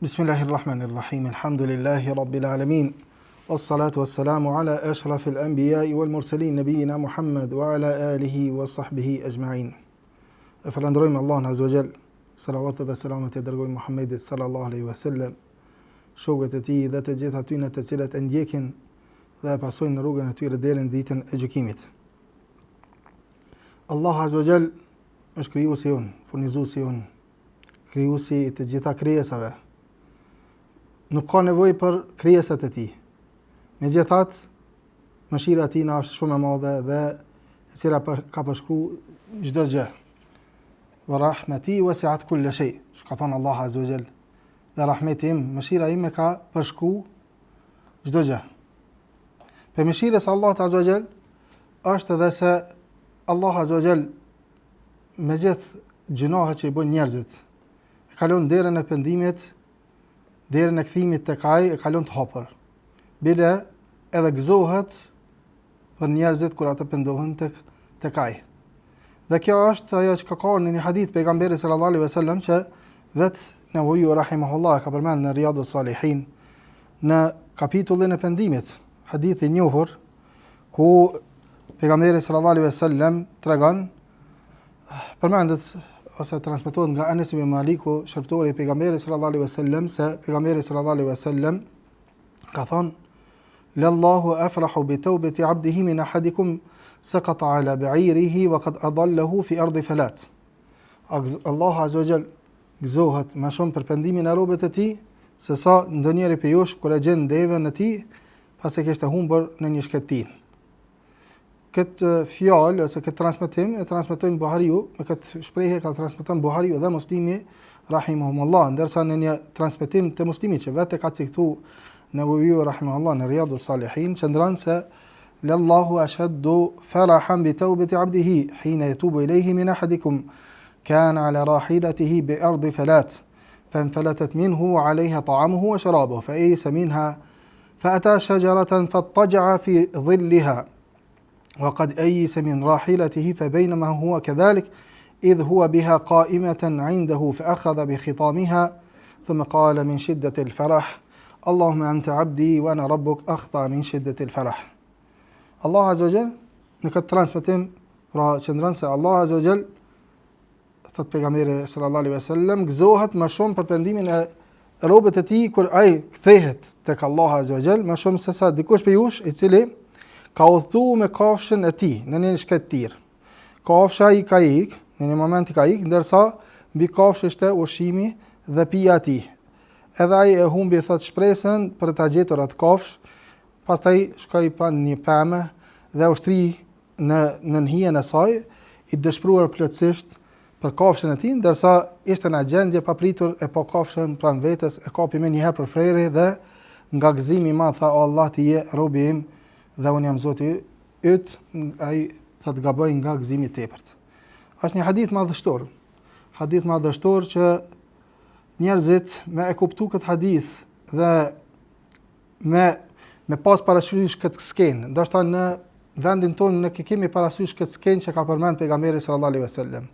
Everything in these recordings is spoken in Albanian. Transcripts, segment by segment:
Bismillahirrahmanirrahim. Alhamdulillahi rabbil alamin. Wassalatu wassalamu ala ashrafil anbiya'i wal mursalin nabiyina Muhammad wa ala alihi wa sahbihi ajma'in. E falenderojmë Allahun azza wa jall. Salavat dhe selamet e dërgojmë Muhammedit sallallahu alaihi wasallam, shokët e tij dhe të gjithë atyre të cilët e ndjekin dhe e pasojnë në rrugën e tyre deri në ditën e gjykimit. Allah azza wa jall është krijuesi jon, furnizuesi jon, krijuesi i të gjitha krijesave. Nuk ka nevojë për krijesat e tij. Megjithatë, mëshira e tij na është shumë e madhe dhe e cila ka përshkruar çdo gjë. Wa rahmati wasi'at kull shay. Ka thënë Allah azza wa jall. Dhe rahmeti im, mëshira ime ka përshkruar çdo gjë. Për mëshirën e Allahut azza wa jall është edhe se Allah azza wa jall me gjithë gjunohet që i bën njerëzit, e kalon derën e pendimit, derën e kthimit tek ai, e kalon të hapur. Bile edhe gëzohet për njerëzit kur ata pendohen tek ai. Dhe kjo është ajo që ka në një hadith pejgamberi sallallahu alaihi wasallam që vetë Nawawi rahimahullah ka përmend në Riyadhus Salihin në kapitullin e pendimit, hadith i njohur ku pejgamberi sallallahu alaihi wasallam tregon, përmendet ose transmetohet nga Anas ibn Maliku, shërbitori i pejgamberit sallallahu alaihi wasallam, se pejgamberi sallallahu alaihi wasallam ka thënë: "Lallahu afrahu bi tawbati 'abdihi min ahadikum saqata 'ala ba'irihi wa qad adallahu fi ardi falat." Allah azza wa jall gëzohet më shumë për pendimin e robët e tij se sa ndonjëri prej jush kur e gjen devën e tij pasi kishte humbur në një shkëtim. Këtë fjalë ose këtë transmetim e transmetojnë Buhariu, me këtë shprehje ka transmeton Buhariu dhe Muslimi rahimahumullah, ndërsa në një transmetim të Muslimit që vetë ka cektuar Nawawi rahimahullah në Riyadhus Salihin, qëndron se Lallahu ashaddu farahan bi tawbati 'abdihi hina yatubu ilayhi min ahadikum kana 'ala rahilatihi bi ardi falat فانفلتت منه عليها طعامه وشرابه فأيس منها فأتى شجرة فاضطجع في ظلها وقد أيس من راحلته فبينما هو كذلك إذ هو بها قائمة عنده فأخذ بخطامها ثم قال من شدة الفرح اللهم أنت عبدي وأنا ربك أخطأ من شدة الفرح. Allah azza wa jall në këtë transmetim pra qëndron se Allah azza wa jall, thot pejgamberi sallallahu alaihi wasallam, gëzohet më shumë për pendimin e robët e tij kur ai kthehet tek Allah azza wa jall, më shumë se sa dikush prej jush i cili ka udhëtuar me kafshën e tij në një shkëtir. Kafsha i ka ik, në një moment i ka ik, ndërsa mbi kafshë ishte ushqimi dhe pija e tij. Edhe ai e humbi thot shpresën për ta gjetur atë kafshë, pastaj shkoi pranë një pemë dhe ushtri në hijen e saj, i dëshpëruar plotësisht për kafshën e tij, ndërsa ishte në gjendje papritur e pa kafshën pranë vetes, e kapi më një herë për freri dhe nga gëzimi i madh tha: "O Allah, ti je robi im dhe unë jam Zoti yt", ai thot gaboj nga gëzimi i tepërt. Është një hadith madhështor që njerëzit me e kuptu këtë hadith dhe me pas parasysh këtë skenë, ndoshta në vendin tonë ne kemi parasysh këtë skenë që ka përmend pejgamberi sallallahu alaihi wasallam.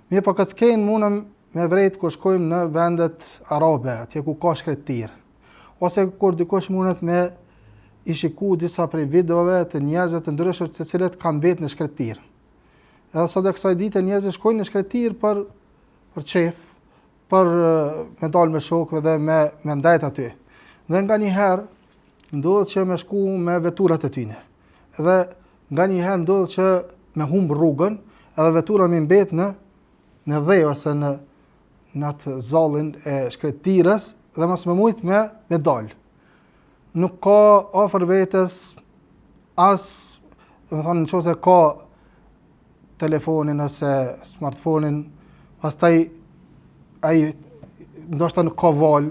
Mirë, po këtë skenë mundëm me vërejt kur shkojmë në vendet arabe, atje ku ka shkretir, ose kur dikush mundet me i shiku disa prej videove të njerëzve të ndryshëm të cilët kanë vetë në shkretir. Edhe sot e kësaj dite njerëzit shkojnë në shkretir për qef, për me dalë me shokëve dhe me ndajt aty. Dhe nga një herë ndodhet që me shku me veturat e tyne. Edhe nga një herë ndodhet që me humbë rrugën, edhe vetura me mbet në dhej ose në atë zallin e shkretirës dhe mos me mujt me dalë. Nuk ka afër vetes as, do të thonë, nëse ka telefonin ose smartphonin, pastaj ai ndoshta nuk ka val,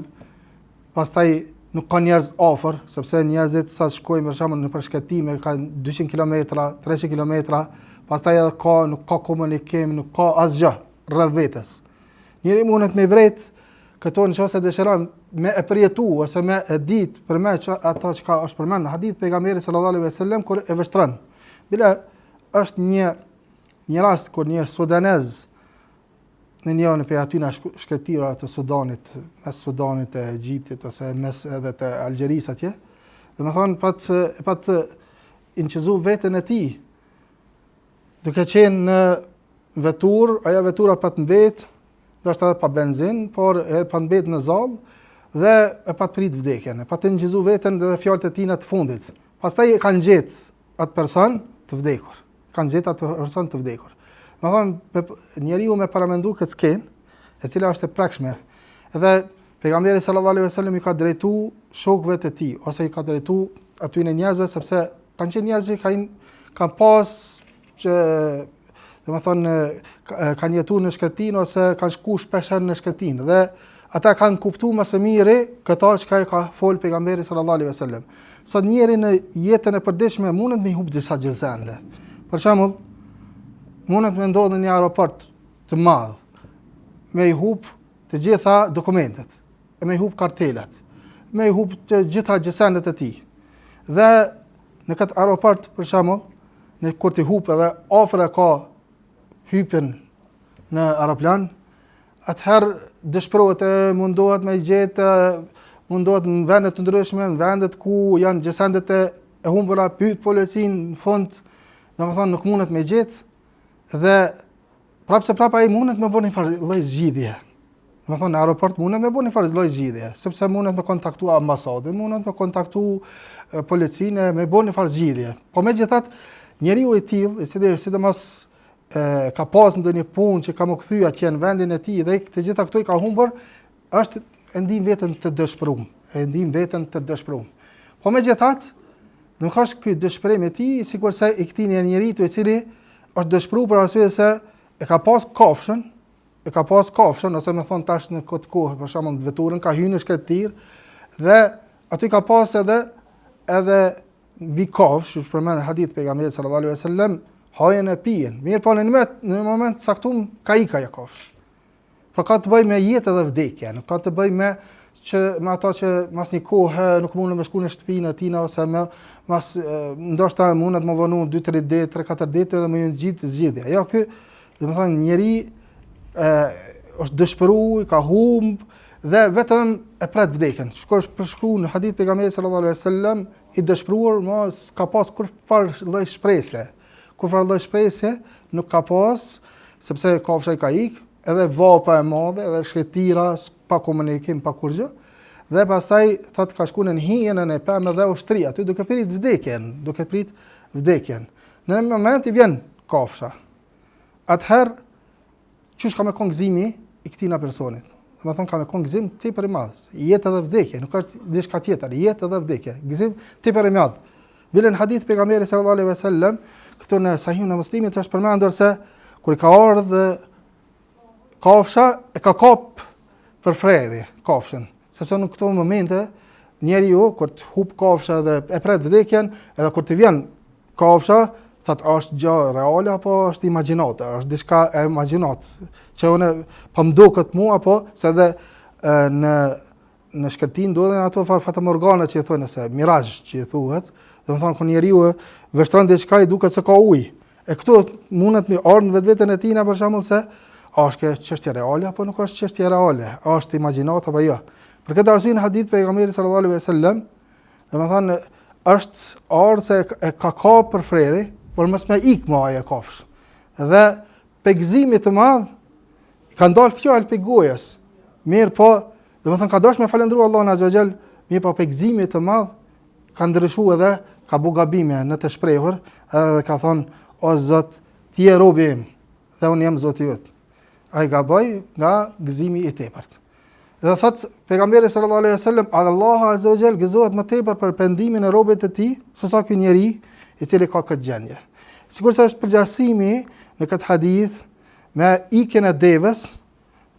pastaj nuk ka njerëz afër, sepse njerëzit sa shkojnë për shembull në përshkëtime kanë 200 kilometra, 300 kilometra, pastaj edhe nuk ka komunikim, nuk ka asgjë rreth vetes. Njëri mundet me vret këto nëse dëshiron me e përjetu ose me e ditë për me ata që ka është përmend në hadith pejgamberi sallallahu alaihi wasallam kur e vështron. Bila është një rast kur një sudanez në njërin prej atyre shkretirave të Sudanit, mes Sudanit e Egjiptit ose mes edhe të Algjerisë atje. Domethënë pat inqizu veten e tij. Duke qenë në vetur, ajo vetura pat mbet, ndoshta edhe pa benzin, por e pat mbet në zall dhe e pat prit vdekjen. E pat inqizu veten dhe fjalët e tina të fundit. Pastaj e kanë gjetë atë person të vdekur. Njeriu me paramendu këtë skenë, e cila është e prekshme. Edhe pejgamberi sallallahu alaihi wasallam i ka drejtu shokëve të tij, ose i ka drejtu atyre njerëzve, sepse kanë qenë njerëz që kanë pas që kanë jetuar në shkretin ose kanë shku shpesh në shkretin dhe ata kanë kuptuar më së miri këta që ka fol pejgamberi sallallahu alaihi wasallam. Sot njeri në jetën e përditshme mundet me hub disa gjëzende. Për shembull, mundet me ndodhë në një aeroport të madh, me i hub të gjitha dokumentet, me i hub kartelat, me i hub të gjitha gjësendet e tij. Dhe në këtë aeroport, për shembull, në kur ti hub edhe afër ka hypjen në aeroplan, atëherë dëshpërohet e mundohet me gjetë, mundohet në vendet të ndryshme, në vendet ku janë gjësendet e humbura, pyet policin, në fund, domethënë nuk mundet me gjetë, dhe prapë ai mundet me bëni farë lloj zgjidhje. Domethënë në aeroport mundet me bëni farë lloj zgjidhje, sepse mundet me kontaktua ambasadën, mundet me kontaktu policinë, me bëni farë zgjidhje. Po megjithatë, njeriu i tillë, i cili sidomos ka pas ndonjë punë që ka më kthy atje në vendin e tij dhe të gjitha këto i ka humbur, është e ndin veten të dëshpëruar. Po megjithatë, nuk është ky dëshpërim e tij sigurisht se i këtij njeriu i cili është dëshpëruar për arsye se e ka pas kafshën, ose më thon tash në këtë kohë, për shembull në veturën ka hyrë në shkretir dhe aty ka pas edhe mbi kafshë, që përmend hadith pejgamberit sallallahu alaihi wasallam, hajën e pijen. Mirë, po në moment saktum ka ikë ajo kafshë. Por ka të bëjë me jetë dhe vdekje, nuk ka të bëjë me ata që mas një kohë nuk mundën me shku në shtëpinë e tina, ose ndoshta mundet më vonu 2-3 ditë, 3-4 ditë dhe më gjitë zgjidhja. Jo, ky, domethënë njeri është dëshpëruar, ka humb dhe vetëm e pret vdekjen. Shkosh përshkruar në hadith pejgamberit sallallahu alaihi wasallam, i dëshpëruar mos ka pas kurfar lloj shpresë. Kurfar lloj shpresë nuk ka pas, sepse kafsha i ka ikë, edhe vapa e madhe, edhe shkretira, pa komunikim, pa kur gjë, dhe pastaj thotë ka shku në hijenën e pemë dhe ushtria, aty duke prit vdekjen. Në një moment i vjen kafsha. Atëherë, çush ka me kon gëzimi i këtina personit? Domethënë ka me kon gëzim tepër i madh, jetë edhe vdekje, nuk është diçka tjetër, jetë edhe vdekje, gëzim tepër i madh. Vjen hadith pejgamberit sallallahu alaihi wasallam, këtu në Sahihun e Muslimit është përmendur se kur ka ardhur kafsha e ka kap për freri kafshën, sepse në këto momente njeriu kur të hub kafsha dhe e pret vdekjen, edhe kur të vjen kafsha, thotë është gjë reale apo është imagjinate, është diçka e imagjinat, që unë po më duket mua, apo se edhe në shkretin ndodhen ato fatamorgana që i thonë se mirazh që i thuhet, domethënë kur njeriu vështron diçka i duket se ka ujë. E këtu mundet me ardhur në vetveten e tij, për shembull se a është çështje reale apo nuk është çështje reale, a është imagjinat apo jo. Për këtë arsye në hadith pejgamberit sallallahu alaihi wasallam, domethënë është ardhur se e ka kapur freri, por mos më ik më ajo kafshë. Dhe pegëzimi të madh ka ndalë fjalë pe gojës. Mirë po, domethënë ka dashur me falendruar Allahun azza wa jall, mirë po pegëzimi të madh ka ndryshuar edhe ka bu gabime në të shprehur, edhe ka thonë o Zot, ti je robi im dhe unë jam Zoti yt. Ai gaboj nga gëzimi i tepërt. Dhe thot pejgamberi sallallahu alaihi wasallam, Allahu azza wa jall gëzohet më tepër për pendimin e robët e tij se sa ky njeri i cili ka këtë gjendje. Sigurisht është përgjagjësimi në këtë hadith me ikjen e devës,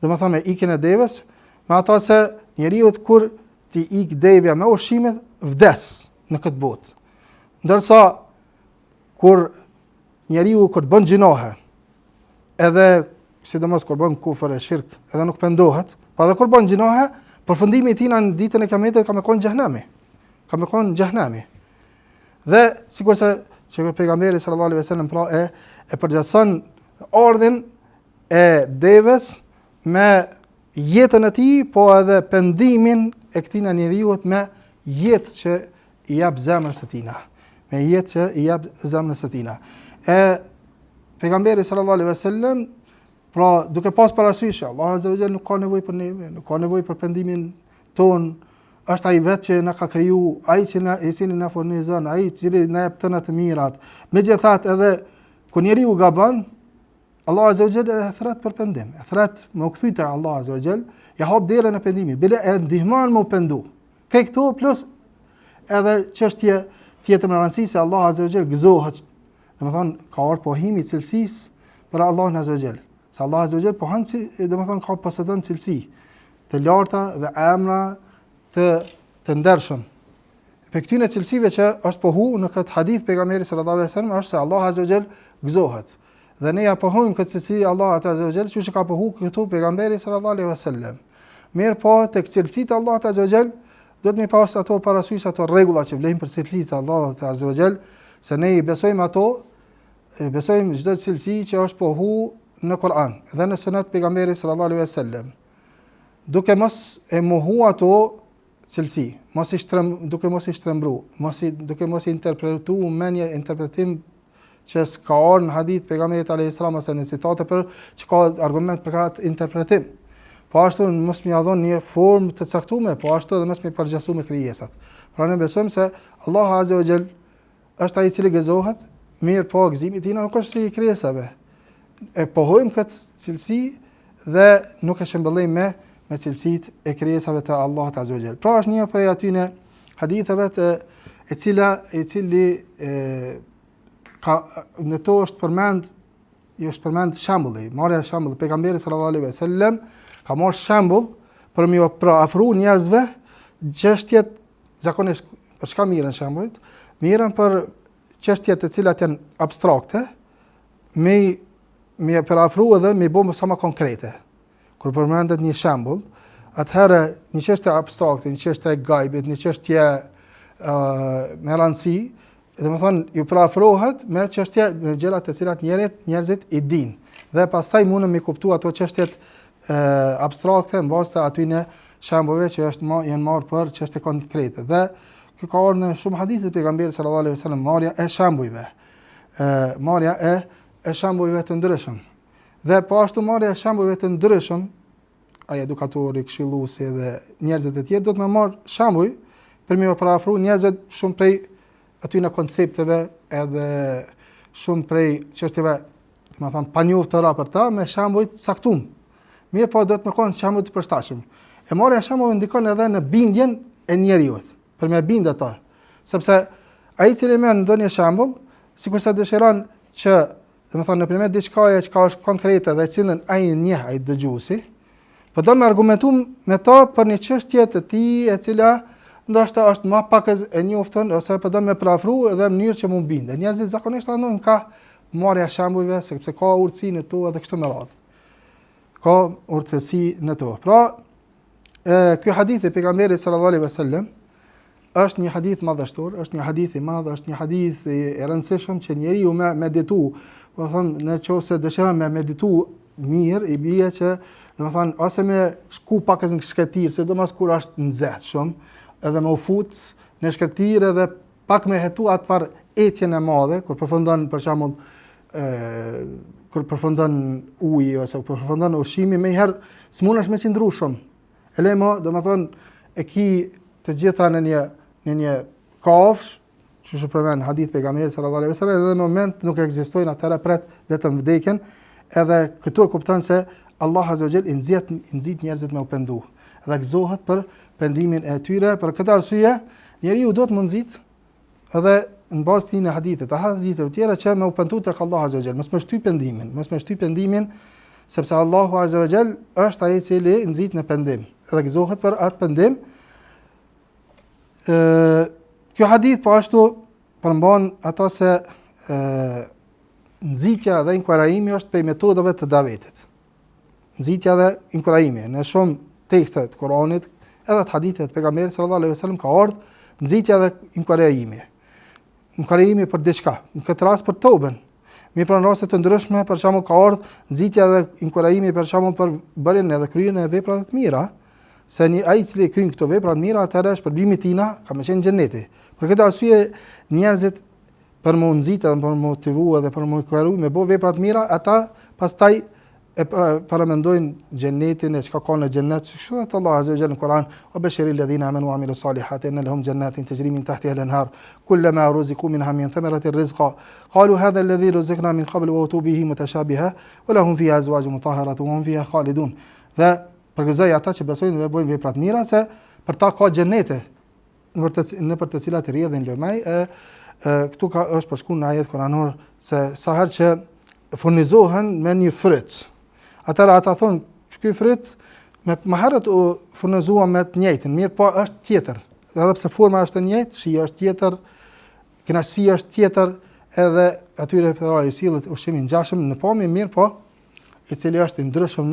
domethënë me ikjen e devës, me ato se njeriu kur ti ik devja me ushqime vdes në këtë botë. Ndërsa kur njeriu kur bën gjinohe, edhe sidomos kur bën kufër e shirk, edhe nuk pendohet, pa edhe kur bën gjinohe, përfundimi i tij në ditën e kiametit ka me kon xhehenami. Dhe sigurisht që pejgamberi sallallahu alaihi wasallam pra e përgjithëson ardhin e devës me jetën e tij, po edhe pendimin e këtij njeriu me jetë që i jap zemrës së tij. Me jetë që i jap zemrës së tij. E pejgamberi sallallahu alaihi wasallam, pra duke pas parasysh Allah azza wa jalla nuk ka nevojë për neve, nuk ka nevojë për pendimin ton, është ai vetë që na ka kriju, ai që na na furnizon, ai që na jep të mirat. Megjithatë edhe kur njeriu gabon, Allah azza wa jalla e thret për pendim, e thret me u kthy te Allah azza wa jalla, ja hap derën e pendimit, bile e ndihmon me u pendu. Këto plus edhe çështje tjetër me rëndësi se Allah azza wa jalla gëzohet. Domethënë ka ardhur pohimi i cilësisë për Allahun azza wa jalla. Se Allah azza wa jalla pohon si domethënë ka posedon cilësi të larta dhe emra të ndershëm. Për këtyre cilësive që është pohu në këtë hadith pejgamberi sallallahu alaihi wasallam është se Allah azza wa jalla gëzohet. Dhe ne ja pohojmë këtë cilësi Allah azza wa jalla, siç e ka pohu këtu pejgamberi sallallahu alaihi wasallam. Mirë po tek cilësitë Allah azza wa jalla do të më pas ato parasysh, ato rregulla që vlejnë për cilësitë Allah azza wa jalla, se ne i besojmë ato, besojmë çdo cilësi që është pohu në Kur'an dhe në sunet pejgamberit sallallahu alaihi wasallam. Duke mos e mohu ato cilësi, duke mos i shtrembru, duke mos i interpretu menje interpretim që s'ka orë në hadith pejgamberit alayhis salam ose në citate për që ka argument për këtë interpretim. Po ashtu mos më ia dhon një formë të caktuar, po ashtu edhe mos më përgjasu me krijesat. Pra ne besojmë se Allah azza wa jall është ai i cili gëzohet, mirë po gëzimi i tij nuk është si i krijesave. E pohojmë këtë cilësi dhe nuk e shëmbëllojmë me cilësitë e krijesave të Allahut azza wa jall. Pra është një prej atyre haditheve e cili ka në to është përmend shembulli, marrja e shembullit pejgamberit sallallahu alaihi wasallam ka marrë shembull për më afru njerëzve çështjet zakonisht për çka mirën shembullit, mirën për çështjet të cilat janë abstrakte, me afru edhe me bëmë sa më konkrete. Kur përmendet një shembull, atëherë një çështje abstrakte, një çështje e gajbit, një çështje me rëndësi, domethënë ju afrohet me çështje me gjëra të cilat njerëzit i dinë. Dhe pastaj mundem me kuptu ato çështjet abstrakte në bazë të atyre shembullve që janë marrë për çështje konkrete. Dhe kjo ka ardhur në shumë hadithe të pejgamberit sallallahu alaihi wasallam, marrja e shembujve. Marrja e shembujve të ndryshëm. Dhe po ashtu marrja e shembujve të ndryshëm, ai edukatori, këshilluesi dhe njerëzit e tjerë do të më marr shembuj për më parafru njerëzve shumë prej atyre koncepteve edhe shumë prej çështjeve, domethënë pa njoftëra për ta me shembuj të saktuar. Mirë po do të më konë shembull të përshtatshëm. E marrja e shembujve ndikon edhe në bindjen e njeriut, për me bindë ata. Sepse ai i cili merr ndonjë shembull, sikurse dëshiron që, domethënë nëpërmjet diçkaje që është konkrete dhe cilën ai njeh, ai dëgjuesi, po do më argumentu me ta për një çështje të tij e cila ndoshta është më pak e njoftën ose po do më parafru edhe në mënyrë që mund bindë. Njerëzit zakonisht andojnë ka marrja e shembujve sepse ka urtësi në to edhe kështu me radhë. Ka urtësi në to. Pra, ky hadith e pejgamberit sallallahu alaihi wasallam është një hadith madhështor, është një hadith i madh, është një hadith i rëndësishëm që njeriu me meditu, po them nëse dëshiron me meditu mirë, i bie që domethënë ose me shku pak në shkëtirë, sidomos kur është nxehtë shumë, edhe me u fut në shkëtirë edhe pak me hetu atfar ecjen e madhe, kur përfundon për shembull kur përfundon uji ose përfundon ushqimi, më herë s'mundesh me qëndru shumë. E lemo, domethënë e ki të gjitha në një kafsh, që është përmend hadith pejgamberit sallallahu alaihi wasallam, edhe në moment nuk ekzistojnë atëra pret vetëm vdekjen, edhe këtu e kupton se Allah azza wa jall i nxit njerëzit me u pendu. Dhe gëzohet për pendimin e tyre, për këtë arsye njeriu do të mundësit edhe në bazë të një hadithe të tjera që me u pendu tek Allah azza wa jall, mos më shty pendimin, sepse Allahu azza wa jall është ai i cili nxit në pendim, edhe gëzohet për atë pendim. Kjo hadith po ashtu përmban ata se nxitja dhe inkurajimi është prej metodave të davetit. Nxitja dhe inkurajimi në shumë tekste të Kuranit, edhe të hadithet të pejgamberit sallallahu alaihi wasallam ka ardhur nxitja dhe inkurajimi. Inkurajimi për diçka, në këtë rast për tobën. Mi pranë raste të ndryshme, për shembull ka ardhur nxitja dhe inkurajimi për shembull për bërjen edhe kryen e veprave të mira, se ai i cili kryen këto vepra të mira, atëherë shpërbimi i tij ka më qenë në xheneti. Për këtë arsye njerëzit për më nxitë dhe për më motivuar dhe për më inkurajue me bë vepra të mira, ata pastaj e paramendojnë xhenetin e çka ka në xhenet, kështu thot Allah azza wa jalla në Kur'an: "Wa bashiril ladhina amanu wa amilus salihati inna lahum jannatin tajri min tahtiha al-anhar kullama ruziqu minha min thamaratin rizqa qalu hadha alladhi ruziqna min qabl wa utu bihi mutashabiha wa lahum fiha azwajun mutahharatun wa hum fiha khalidun." Dhe përgëzoj ata që besojnë dhe bëjnë vepra të mira se për ta ka xhenete në për të cilat rrjedhin lumej. Këtu është përshkruar në ajet kuranor se sa herë që furnizohen me një fryt, atëra ata thonë, ky fryt më herët u furnizuam me të njëjtin, mirë po është tjetër. Edhe pse forma është e njëjtë, shija është tjetër, kënaqësia është tjetër, edhe atyre ai sillet ushqimin ngjashëm në pamje, mirë po i cili është i ndryshëm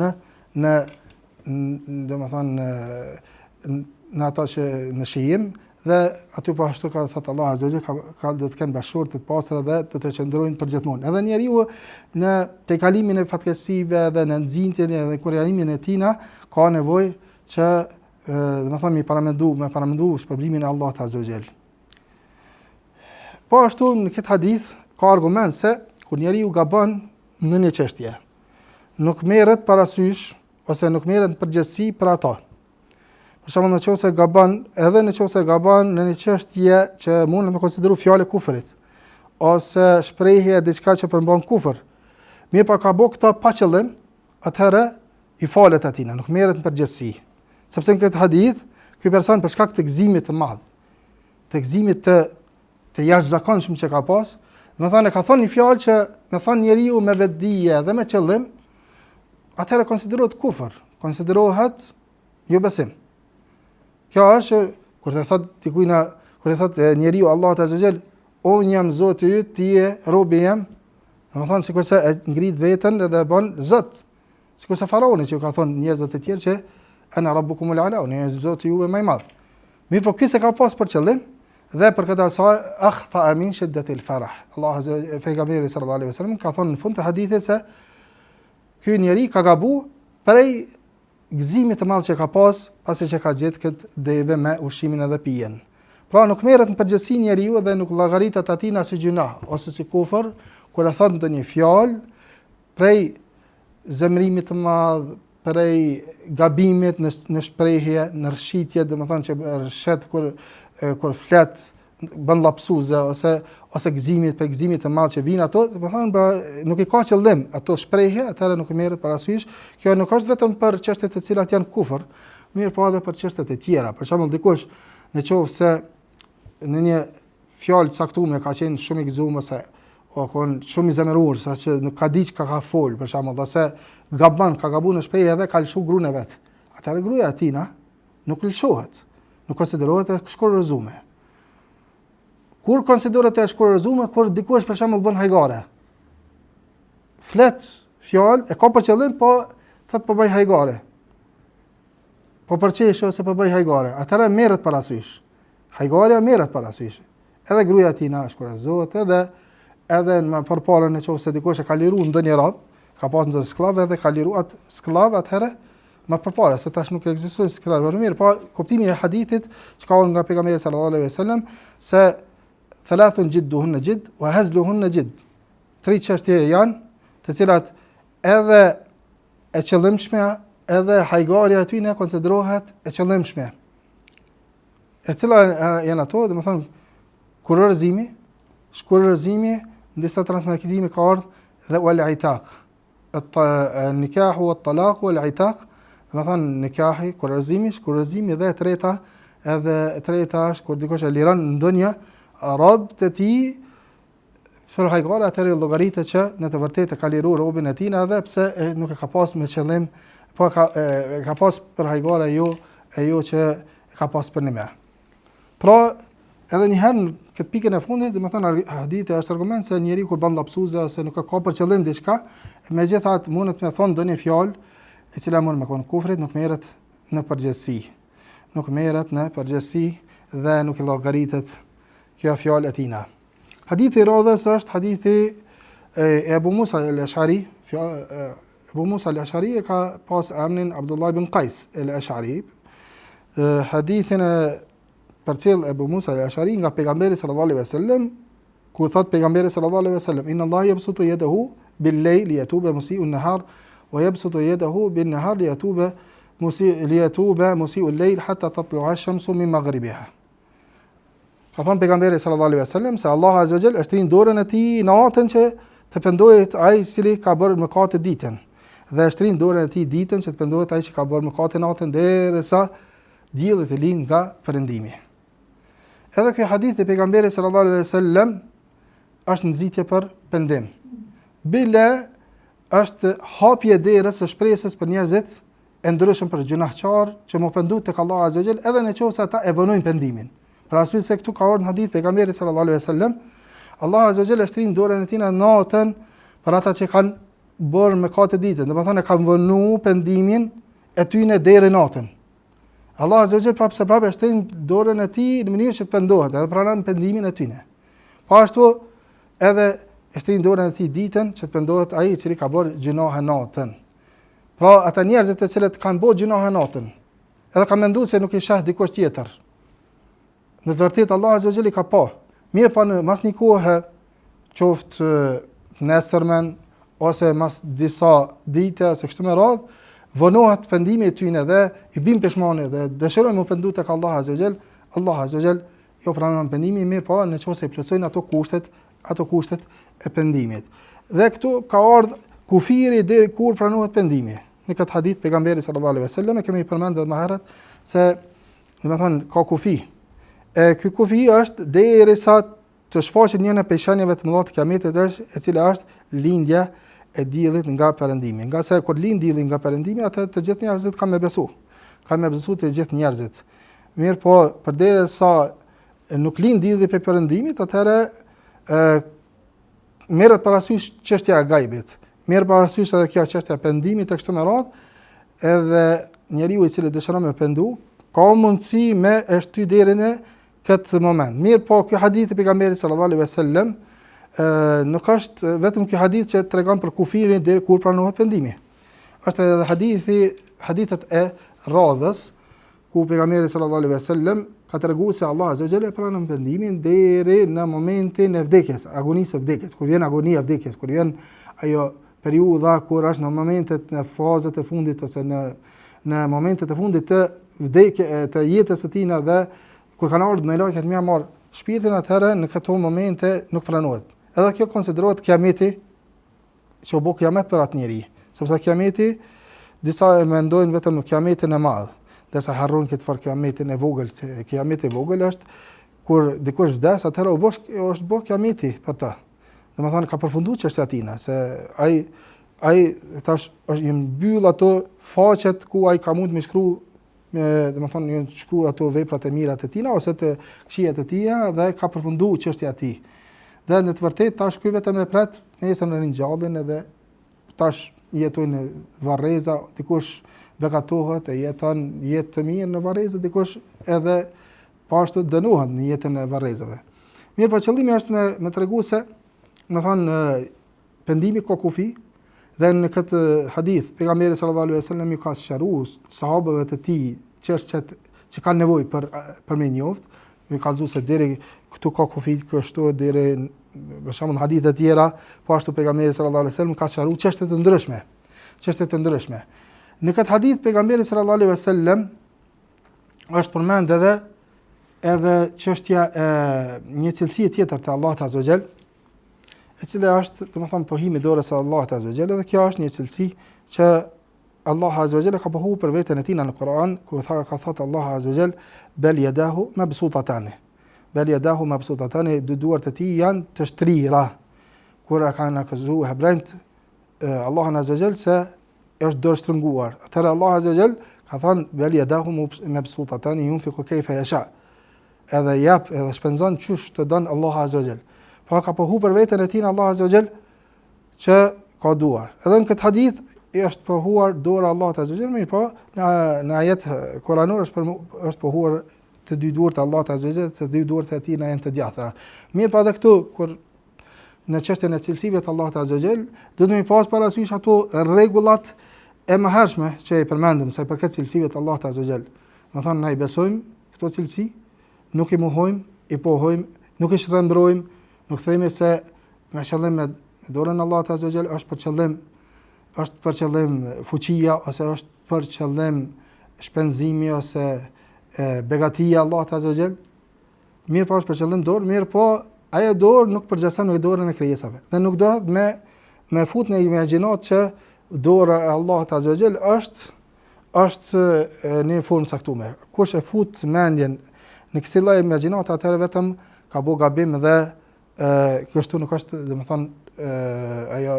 në domethënë në ato që në shijim, dhe aty po ashtu ka thënë Allah azza wa jalla do të kenë bashkë të pastër dhe do të qëndrojnë përgjithmonë. Edhe njeriu në tejkalimin e fatkeqësive dhe në nxitjen dhe kurrijimin e tina ka nevojë që domethënë me paramendu shpërblimin e Allahut azza wa jalla. Po ashtu në këtë hadith ka argument se kur njeriu gabon në një çështje, nuk merret parasysh ose nuk merret përgjegjësi për ato. Për shembull, nëse gabon në një çështje që mund të konsiderohet fjalë kufrit ose shprehje diçka që përmban kufër, mirë pa ka bëu këtë pa qëllim, atëherë i falet atij, nuk merret në përgjegjësi. Sepse në këtë hadith, ky person për shkak të gëzimit të madh, të gëzimit të jashtëzakonshëm që ka pas, domethënë ka thonë një fjalë që më thon njeriu me vetdije dhe me qëllim, atëherë konsiderohet kufër, konsiderohet jo besim. Kjo është kur të thot njeriu Allahu azza wa jall, o jam Zoti yt, ti je robi jam, domethënë sikurse e ngrit veten dhe bën Zot. Sikurse faraoni që ka thonë njerëzve të tjerë që ana rabbukumul ala, unë jam Zoti juve më i madh. Mirë, po ky se ka pas për qëllim dhe për këtë arsye akhta min shiddatil farah. Allah azza wa pejgamberi sallallahu alaihi wasallam ka thonë në fund të hadithit se ky njeri ka gabu prej gëzimit të madh që ka pas pasi që ka gjetë këtë deve me ushqimin edhe pijen. Pra nuk merret në përgjithësi njeriu dhe nuk llogaritet atij as gjuna ose si kufër kur e thot ndonjë fjalë prej zemrimit të madh, prej gabimit në shprehje, në rshitje, domethënë që rrshet kur flet bën lapsuze ose gëzimit të madh që vijnë ato, domethënë nuk i ka qëllim ato shprehje, atëherë nuk i merret parasysh. Kjo nuk është vetëm për çështjet të cilat janë kufër, mirë po edhe për çështjet e tjera. Për shembull, dikush nëse në një fjalë caktuar ka qenë shumë i gëzuar ose shumë i zemëruar, saqë nuk ka diç ka fol, për shembull, ose ka gabuar në shprehje dhe ka lëshu gruën e vet. Atëherë gruaja e tij nuk lëshohet, nuk konsiderohet e shkurrëzuar. Kur konsiderohet e shkurrëzuar, kur dikush për shembull bën hajgare. Flet fjalë e ka për qëllim, po thot po bëj hajgare. Po përçesh ose po bëj hajgare, atëherë merret parasysh. Hajgaria merret parasysh. Edhe gruaja e tij shkurrëzohet edhe në përparën nëse dikush e ka liruar ndonjë rob, ka pas ndonjë skllav edhe ka liruar atë skllav, atëherë më përpara se tash nuk ekziston skllav mirë, po kuptimi i hadithit që ka nga pejgamberi sallallahu alaihi wasallam se thalathun jidduhunna jidd wa hazluhunna jidd. 3 çështje janë të cilat edhe e qëllimshme edhe hajgaria e tyre konsiderohet e qëllimshme. E cila janë ato, domethënë kurrëzimi, shkurrëzimi, në disa transmetime ka ardhur dhe wal itaq. An-nikah wa at-talaq wal itaq, domethënë nikahi, kurrëzimi, shkurrëzimi dhe e treta është kur dikush e liron ndonjë rob të tij për hajgare, atëherë llogaritet që në të vërtetë ka liruar robën e tij edhe pse nuk e ka pas me qëllim, po ka pas për hajgare ajo që ka pas për një me. Pra, edhe një herë në këtë pikën e fundit, domethënë hadithi është argument se njeriu kur bën lapsuze ose nuk ka për qëllim diçka, megjithatë mundet me thonë ndonjë fjalë e cila mund me kon kufrit, nuk merret në përgjegjësi. Nuk merret në përgjegjësi dhe nuk i llogaritet kjo fjalë e tina. Hadithi i radhës është hadithi Ebu Musa al-Ash'ari, Ebu Musa al-Ash'ari e ka pas emrin Abdullah ibn Qais al-Ash'ari. Hadithin e përcjell Ebu Musa al-Ash'ari nga pejgamberi sallallahu alaihi wasallam, ku thot pejgamberi sallallahu alaihi wasallam: "Inna Allah yabsutu yadahu bil-layl liyatuba musii'u an-nahar wa yabsutu yadahu bin-nahar liyatuba musii'u al-layl hatta tatlu'a ash-shamsu min maghribiha." Ka thënë pejgamberi sallallahu alaihi wasallam se Allahu azza wa jall është rin dorën e tij natën që të pendohet ai i cili ka bërë mëkate ditën, dhe është rin dorën e tij ditën që të pendohet ai që ka bërë mëkate natën derisa dielli të lind nga perëndimi. Edhe ky hadith e pejgamberit sallallahu alaihi wasallam është nxitje për pendim. Bile është hapje derës së shpresës për njerëzit e ndryshëm, për gjunahçar që më pendu tek Allahu azza wa jall, edhe nëse ata e vonojnë pendimin. Për arsye se këtu ka ardhur në hadith pejgamberit sallallahu alaihi wasallam, Allahu azza wa jalla shtrin dorën e tij natën për ata që kanë bërë mëkate ditën, domethënë kanë vonu pendimin e tyre deri natën. Allahu azza wa jalla prapë shtrin dorën e tij në mënyrë që të pendohet, edhe pranon pendimin e tyre. Po ashtu edhe shtrin dorën e tij ditën që të pendohet ai i cili ka bërë gjunohe natën. Pra ata njerëzit të cilët kanë bërë gjunohe natën, edhe kanë menduar se nuk i sheh dikush tjetër. Në vërtet Allah azza wa jalla ka pa. Mirë pa në mas një kohë, qoftë nesërmen, ose mas disa dite, ose kështu me radhë, vonohet pendimi e tyne dhe i bim peshmane dhe dëshirojnë më pendu tek Allah azza wa jalla. Allah azza wa jalla jo pranon pendimin, mirë pa në qoftë se i plotësojnë ato kushtet e pendimit. Dhe këtu ka ardhur kufiri deri kur pranohet pendimi. Në këtë hadith pejgamberi sallallahu alaihi wasallam e kemi përmendur më herët se domethënë ka kufi. Ky kufi është derisa të shfaqet njëra prej shenjave të mëdha të kiametit, është e cila është lindja e diellit nga perëndimi. Nga se kur lind dielli nga perëndimi, atë të gjithë njerëzit kanë me besu. Kanë me besu të gjithë njerëzit. Mirë po, përderisa nuk lind dielli prej perëndimit, atëherë merret parasysh çështja e gajbit. Merret parasysh edhe kjo çështja e pendimit të kështu me radhë, edhe njeriu i cili dëshiron me pendu, ka mundësi me e shty derën e këtë moment. Mirë po, kjo hadith e pejgamberit sallallahu alaihi wasallam nuk është vetëm kjo hadith që tregon për kufirin deri kur pranohet pendimi. Është edhe hadithet e radhës ku pejgamberi sallallahu alaihi wasallam ka treguar se Allah azza wa jalla pranon pendimin deri në momentin e vdekjes, agonisë së vdekjes, kur vjen agonia e vdekjes, kur vjen ajo periudha kur është në momentet, në fazat e fundit ose në momentet e fundit të të jetës së tij dhe kur kanë ardhur në lajket më marr shpirtin, atëherë në këto momente nuk pranohet. Edhe kjo konsiderohet kiameti që u bë kiamet për atë njerëz, sepse kiameti disa e mendojnë vetëm kiametin e madh, derisa harrojnë këtë far kiametin e vogël. Kiameti i vogël është kur dikush vdes, atëherë është bë kiameti për ta. Domethënë ka përfunduar çështja e tij, se ai tash është i mbyll ato faqet ku ai ka mund të më shkruaj domethënë ju shkruaj ato veprat e mira të tina ose të këqijat e tija dhe ka përfunduar çështja e tij. Dhe në të vërtetë tash ky vetëm e pret nesër në ringjalljen edhe tash jetojnë në varreza, dikush bekatohet e jeton jetë të mirë në varrezë, dikush edhe pashtu dënohet në jetën e varrezave. Mirë, po qëllimi është me tregu se pendimi ka kufi. Dhe në këtë hadith, pejgamberi sallallahu alaihi wasallam i ka sqaruar sahabëve të tij çështjet që kanë nevojë për me njoftë, i ka thënë se deri këtu ka kufi, kështu deri për shembull hadithe të tjera, po ashtu pejgamberi sallallahu alaihi wasallam ka sqaruar çështje të ndryshme. Në këtë hadith pejgamberi sallallahu alaihi wasallam është përmend edhe çështja e një cilësie tjetër të Allahut azza wa jall, e cila është, domethënë, pohimi dorës së Allahut azza wa jalla, dhe kjo është një cilësi që Allahu azza wa jalla ka pohuar për veten e tij në Kur'an, ku ka thënë Allahu azza wa jalla bal yadahu mabsuutatan. Bal yadahu mabsuutatan, dy duart e tij janë të shtrira. Kur kanë akuzuar hebrejt Allahu azza wa jalla se është dorë shtrënguar. Atëherë Allahu azza wa jalla ka thënë bal yadahu mabsuutatan yunfiqu kayfa yasha. Edhe jap, edhe shpenzon çush të don Allahu azza wa jalla. Pa ka pohu për veten e tij Allah azza wa jall që ka duar. Edhe në këtë hadith është pohuar dora Allahut azza wa jall, mirë po në ajet kuranor është pohuar të dy duart e Allahut azza wa jall, të dy duart e tij janë të gjata. Mirë po edhe këtu kur në çështjen e cilësive të Allahut Azza wa Jall, do të më pas parasysh ato rregullat e mëhershme që i përmendëm sa i përket cilësive të Allahut Azza wa Jall. Do thonë na i besojmë këto cilësi, nuk i mohojmë, i pohojmë, nuk i shtrembërojmë, nuk themi se me qëllim me dorën e Allahut Azza wa Jall është për qëllim fuqia ose është për qëllim shpenzimi ose begatia e Allahut Azza wa Jall. Mirë po është për qëllim dorë, mirë po ajo dorë nuk përgjithëson me dorën e krijesave. Dhe nuk do me fut në imagjinat që dora e Allahut Azza wa Jall është në një formë caktuar. Kush e fut mendjen në kësaj lloj imagjinate, atëherë vetëm ka bëu gabim dhe kështu nuk është, domethënë ajo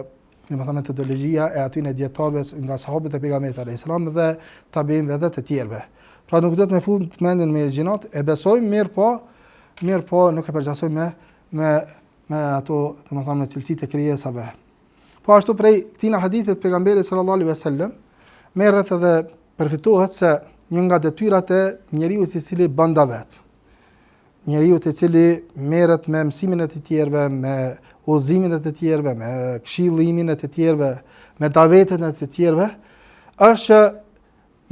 metodologjia e atyre dietarëve nga sahabët e pejgamberit alayhis salam dhe tabiinëve dhe të tjerëve. Pra nuk do të më fut mendjen me imagjinat, e besojmë mirë po nuk e përgjithësojmë me ato, domethënë me cilësitë e krijesave. Po ashtu prej këtij hadithit pejgamberit sallallahu alaihi wasallam merret edhe përfitohet se një nga detyrat e njeriu i cili bën davet. Njeriu i cili merret me mësimin e të tjerëve, me udhëzimin e të tjerëve, me këshillimin e të tjerëve, me davetin e të tjerëve, është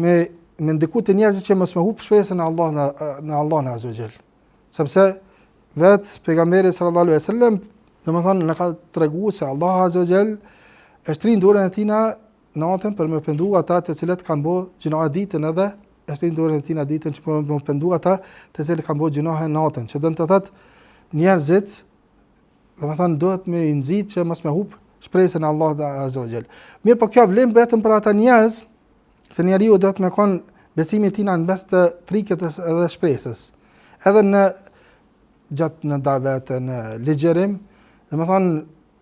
me ndiku të njerëzit që mos më hub shpresën në Allahun Azza wa Jall. Sepse vetë pejgamberi sallallahu alaihi wasallam, domethënë na ka treguar se Allahu Azza wa Jall e shtrin dorën e tina natën për me pendu ata të cilët kanë bërë gjinoha ditën, edhe e shtrin dorën e tina ditën që për me pendu ata të cilët kanë bërë gjinoha natën, që do të thotë njerëzit, domethënë duhet me i nxit që mos me hub shpresën e Allahut Azza wa Jall. Mirë, po kjo vlen vetëm për ata njerëz, se njeriu do të me kon besimin e tij në mes të frikës edhe shpresës. Edhe në davet, në ligjërim, domethënë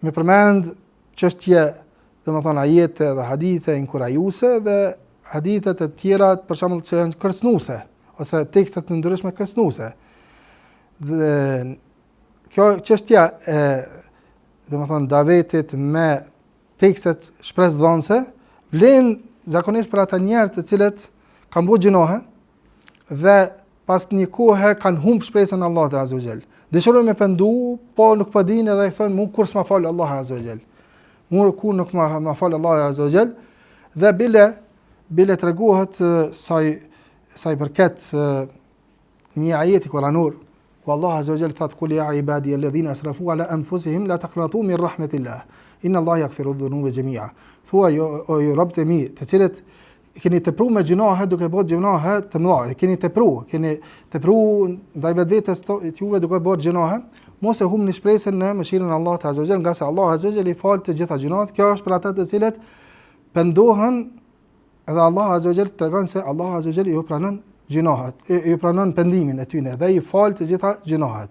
me përmend çështje, domethënë ajete dhe hadithe inkurajuese dhe hadithe të tjera për shembull që janë kërcënuese ose tekstet të ndryshme kërcënuese. Dhe kjo çështja e domethënë davetit me tekstet shpresdhënëse vlen zakonisht për ata njerëz të cilët kanë bërë gjinohe dhe pas një kohe kanë humb shpresën në Allahut Azza wa Jall. Dëshirojnë me pendu, po nuk po dinë edhe i thonë mu kur s'ma fal Allahu Azza wa Jall. Mu kur nuk ma fal Allahu Azza wa Jall. Dhe bile treguohet sa i përket një ajeti kuranor, ku Allahu Azza wa Jall thotë kul ya ibadi alladhina asrafu ala anfusihim la taqnatu min rahmatillah. Inna Allaha yaghfiru dhunuba jami'a. Thua jo robët e mi, të cilët keni tepruar me gjinohe duke bërë gjinohe të mëdha, keni tepruar ndaj vetvetes juve duke bërë gjinohe, mos e humbni shpresën në mëshirën e Allahut Azza wa Jall, nga se Allahu Azza wa Jall i fal të gjitha gjinohat. Kjo është për ata të cilët pendohen, edhe Allahu Azza wa Jall tregon se Allahu Azza wa Jall ju pranon gjinohat, ju pranon pendimin e tyre dhe i fal të gjitha gjinohat.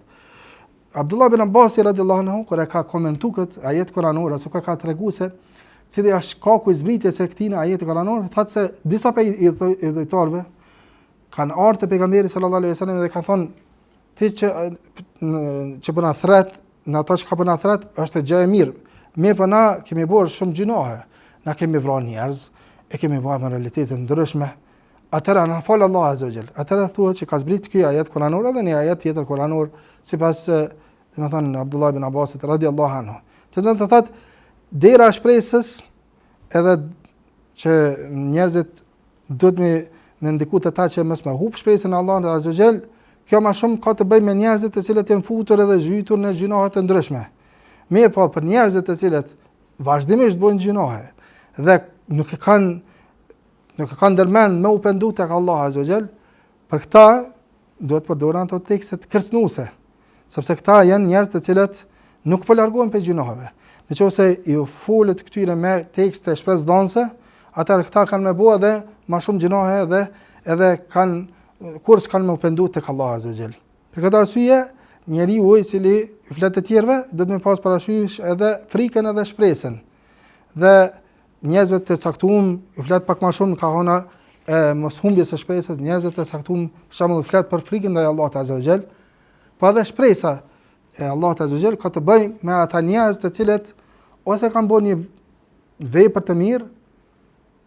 Abdullah ibn Abbas radhiyallahu anhu kur e ka komentuar këtë ajet kuranor, ose ka treguar se cili është shkaku i zbritjes së këtij ajeti kuranor, thotë se disa prej idhujtarëve kanë ardhur te pejgamberi sallallahu alaihi wasallam dhe kanë thonë ti që bëna thret, në ata që ka bëna thret është gjë e mirë. Mirë po na kemi bërë shumë gjinohe, na kemi vrarë njerëz, e kemi bërë në realitete ndryshme. Atëra na fal Allahu Azza wa Jall. Atëra thuhet që ka zbrit ky ajet kuranor dhe një ajet tjetër kuranor sipas domethënë Abdullah ibn Abbas radhiyallahu anhu. Që do të thotë dera e shpresës, edhe që njerëzit duhet me ndiku të ta që mos me hub shpresën e Allahut Azza wa Jall, kjo më shumë ka të bëjë me njerëzit të cilët janë futur edhe zhytur në gjinohe të ndryshme. Mirë po për njerëzit të cilët vazhdimisht bëjnë gjinohe dhe nuk e kanë ndërmend me u pendu tek Allahu Azza wa Jall, për këta duhet përdoren ato tekste kërcënuese, sepse këta janë njerëz të cilët nuk po largohen prej gjinoheve. Nëse ju folet këtyre me tekste shpresdhënëse, atëherë këta kanë me bua edhe më shumë gjinohe dhe edhe kanë kur s'kanë me u pendu tek Allahu Azza wa Jall. Për këtë arsye, njeriu i cili flet të tjerëve do të më pas parasysh edhe frikën edhe shpresën. Dhe njerëzve të caktuar i flet pak më shumë ka hona mos humbjes së shpresës, njerëzve të caktuar për shembull flet për frikën ndaj Allahut Azza wa Jall, po edhe shpresa e Allahut Azza wa Jall ka të bëjë me ata njerëz të cilët ose kanë bërë një vepër të mirë,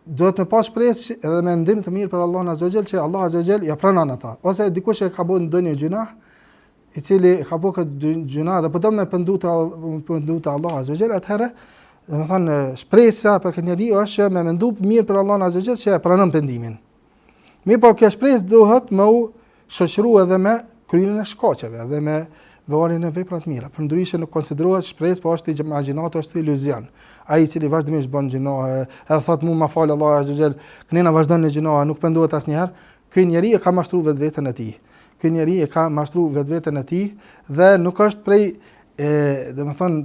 duhet të pas shpresë edhe me ndim të mirë për Allahun Azza wa Jall që Allahu Azza wa Jall ja pranon ata. Ose dikush që ka bërë ndonjë gjunah, i cili ka bërë këtë gjuna dhe po do me pëndu të Allah azza wa jall, atëherë domethënë shpresa për këtë njeriu është me mendu mirë për Allahun azza wa jall që e pranon pendimin. Mirë, po kjo shpresë duhet me u shoqërua edhe me kryenën e shkaqeve dhe me bëvarjen e veprat mira. Për ndryshe nuk konsiderohet shpresë, po është imagjinatë, është iluzion. Ai i cili vazhdimisht bën gjuna, edhe thot mua ma fal Allahu azza wa jall, kënena vazhdon në gjuna, nuk pendohet asnjëherë, ky njeriu e ka mashtruar vetveten e tij. Ky njeriu e ka mashtruar vetveten e tij dhe nuk është prej domethënë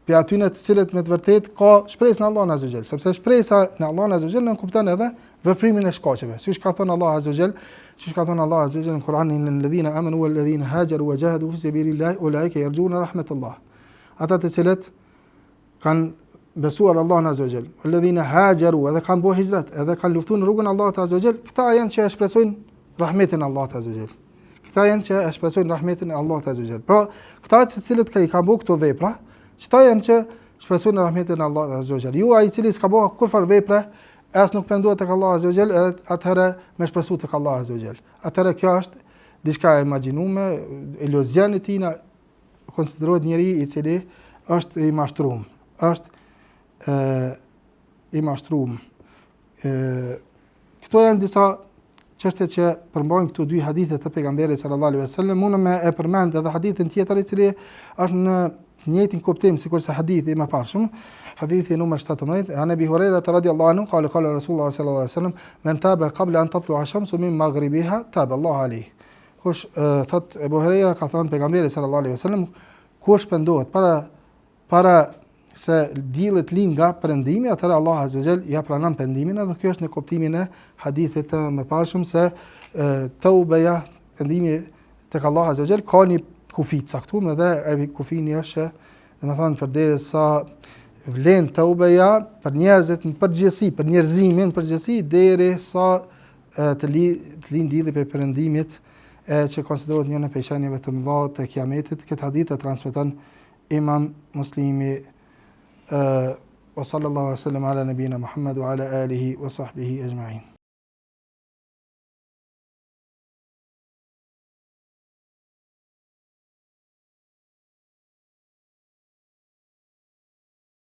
për atyre të cilët me të vërtetë ka shpresë në Allahun azza wa jall, sepse shpresa në Allahun azza wa jall nuk kupton edhe veprimin e shkaqeve. Siç ka thënë Allahu azza wa jall, në Kur'an, innal ladhina amanu wal ladhina hajaru wa jahadu fi sabilillahi ulaika yarjuna rahmatullah. Ata të cilët kanë besuar Allahun azza wa jall, wal ladhina hajaru, edhe kanë bërë hijrat, edhe kanë luftuar në rrugën e Allahut azza wa jall, këta janë që e shpresojnë rahmetin e Allahut azza wa jall. Këta janë që e shpresojnë rahmetin e Allahut azza wa jall. Pra, këta të cilët kanë bërë këto vepra, qëta janë që shpresojnë në rahmetin e Allahut azza wa jall. Ju ai i cili s'ka bërë kurfar vepre, as nuk pendohet tek Allahu azza wa jall, atëherë me shpresu tek Allahu azza wa jall. Atëherë kjo është diçka e imagjinuar, iluzioni i tij, konsiderohet njëri i cili është i mashtruar. Është i mashtruar. Këto janë disa çështje që përmbajnë këto dy hadithe të pejgamberit sallallahu alaihi wasallam. Unë më e përmend edhe hadithin tjetër i cili është në njëjtin kuptim sikur se hadithi më parshëm, hadithi numër 17, an Abi Huraira radhiyallahu anhu qala qala Rasulullah sallallahu alaihi wasallam man taba qabla an tatlu'a ash-shamsu min maghribiha taba Allahu alayhi. Kush thot Abu Huraira ka thënë pejgamberi sallallahu alaihi wasallam, kush pendohet para se dielli të lind nga perëndimi, atëherë Allah azza wa jall ja pranon pendimin, edhe kjo është në kuptimin e hadithit të mëparshëm se taubeja, pendimi tek Allah azza wa jall ka një kufi të caktuar, dhe ai kufini është, domethënë përderisa vlen taubeja për njerëzit në përgjithësi, për njerëzimin në përgjithësi, derisa të lind dielli për perëndimit, që konsiderohet një nga peshanjeve të mëdha të kiametit. Këtë hadith e transmeton Imam Muslimi. Wa sallallahu alaihi wa sallam ala nabiyina Muhammad wa ala alihi wa sahbihi ajma'in.